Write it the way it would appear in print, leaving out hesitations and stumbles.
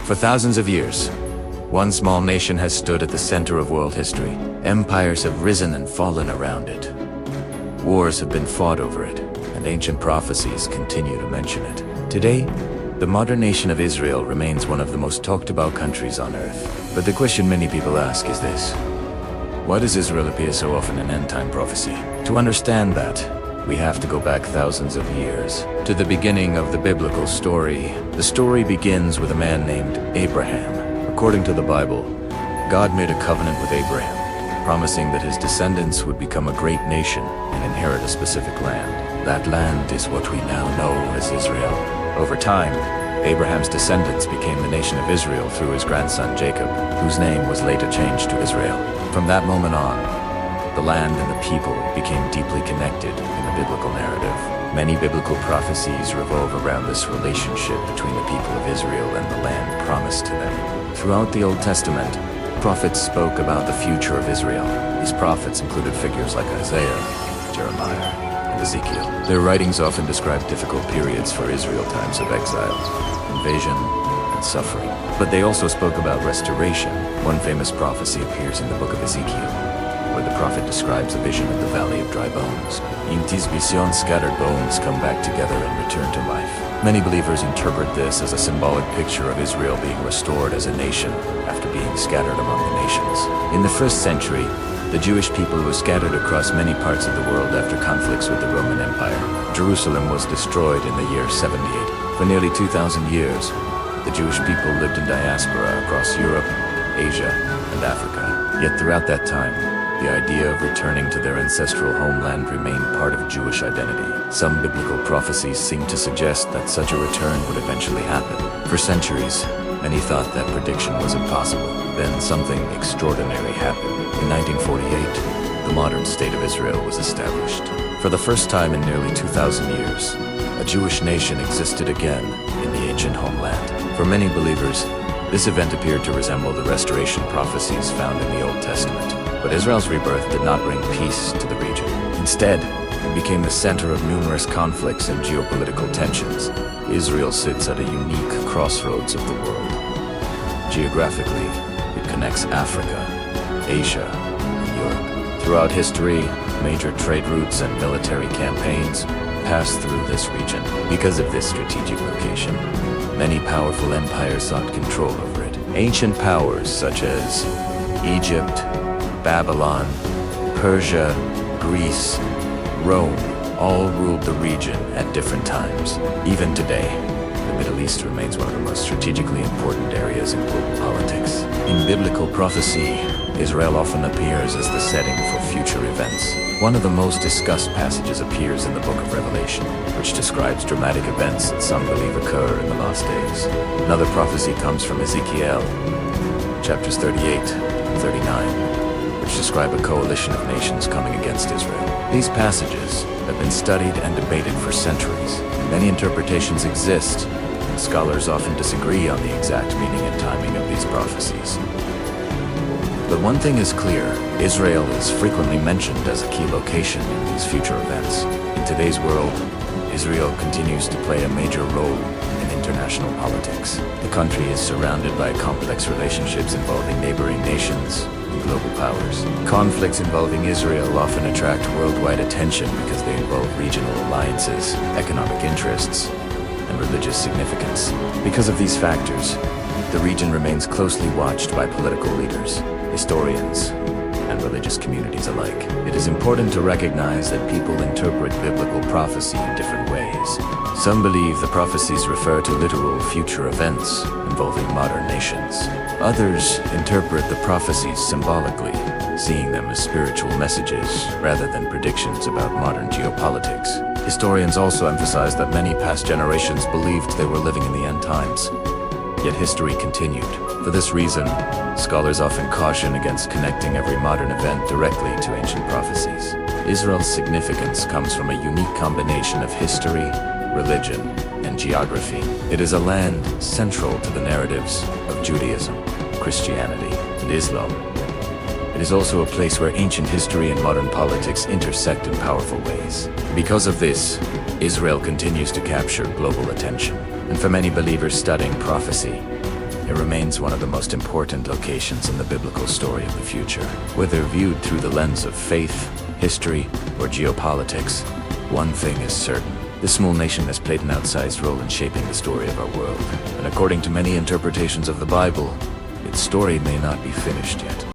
For thousands of years, one small nation has stood at the center of world history. Empires have risen and fallen around it. Wars have been fought over it, and ancient prophecies continue to mention it. Today, the modern nation of Israel remains one of the most talked about countries on earth. But the question many people ask is this: why does Israel appear so often in end-time prophecy? To understand that, we have to go back thousands of years to the beginning of the biblical story. The story begins with a man named Abraham. According to the Bible, God made a covenant with Abraham, promising that his descendants would become a great nation and inherit a specific land. That land is what we now know as Israel. Over time, Abraham's descendants became the nation of Israel through his grandson Jacob, whose name was later changed to Israel. From that moment on, the land and the people became deeply connected in the biblical narrative. Many biblical prophecies revolve around this relationship between the people of Israel and the land promised to them. Throughout the Old Testament, prophets spoke about the future of Israel. These prophets included figures like Isaiah, Jeremiah, and Ezekiel. Their writings often describe difficult periods for Israel, times of exile, invasion, and suffering. But they also spoke about restoration. One famous prophecy appears in the book of Ezekiel, where the prophet describes a vision of the valley of dry bones. In this vision, scattered bones come back together and return to life. Many believers interpret this as a symbolic picture of Israel being restored as a nation after being scattered among the nations. In the first century, the Jewish people were scattered across many parts of the world after conflicts with the Roman Empire. Jerusalem was destroyed in the year 78. For nearly 2,000 years, the Jewish people lived in diaspora across Europe, Asia, and Africa. Yet throughout that time, the idea of returning to their ancestral homeland remained part of Jewish identity. Some biblical prophecies seem to suggest that such a return would eventually happen. For centuries, many thought that prediction was impossible. Then something extraordinary happened. In 1948, the modern state of Israel was established. For the first time in nearly 2,000 years, a Jewish nation existed again in the ancient homeland. For many believers, this event appeared to resemble the restoration prophecies found in the Old Testament. But Israel's rebirth did not bring peace to the region. Instead, it became the center of numerous conflicts and geopolitical tensions. Israel sits at a unique crossroads of the world. Geographically, it connects Africa, Asia, and Europe. Throughout history, major trade routes and military campaigns passed through this region. Because of this strategic location, many powerful empires sought control over it. Ancient powers such as Egypt, Babylon, Persia, Greece, Rome, all ruled the region at different times. Even today, the Middle East remains one of the most strategically important areas in global politics. In biblical prophecy, Israel often appears as the setting for future events. One of the most discussed passages appears in the book of Revelation, which describes dramatic events that some believe occur in the last days. Another prophecy comes from Ezekiel, chapters 38 and 39. Which describe a coalition of nations coming against Israel. These passages have been studied and debated for centuries. Many interpretations exist, and scholars often disagree on the exact meaning and timing of these prophecies. But one thing is clear: Israel is frequently mentioned as a key location in these future events. In today's world, Israel continues to play a major role in international politics. The country is surrounded by complex relationships involving neighboring nations, global powers. Conflicts involving Israel often attract worldwide attention because they involve regional alliances, economic interests, and religious significance. Because of these factors, the region remains closely watched by political leaders, historians, and religious communities alike. It is important to recognize that people interpret biblical prophecy in different ways. Some believe the prophecies refer to literal future events involving modern nations. Others interpret the prophecies symbolically, seeing them as spiritual messages rather than predictions about modern geopolitics. Historians also emphasize that many past generations believed they were living in the end times, yet history continued. For this reason, scholars often caution against connecting every modern event directly to ancient prophecies. Israel's significance comes from a unique combination of history, religion, and geography. It is a land central to the narratives of Judaism, Christianity, and Islam. It is also a place where ancient history and modern politics intersect in powerful ways. Because of this, Israel continues to capture global attention. And for many believers studying prophecy, It remains one of the most important locations in the biblical story of the future. Whether viewed through the lens of faith, history, or geopolitics, one thing is certain. This small nation has played an outsized role in shaping the story of our world. And according to many interpretations of the Bible, its story may not be finished yet.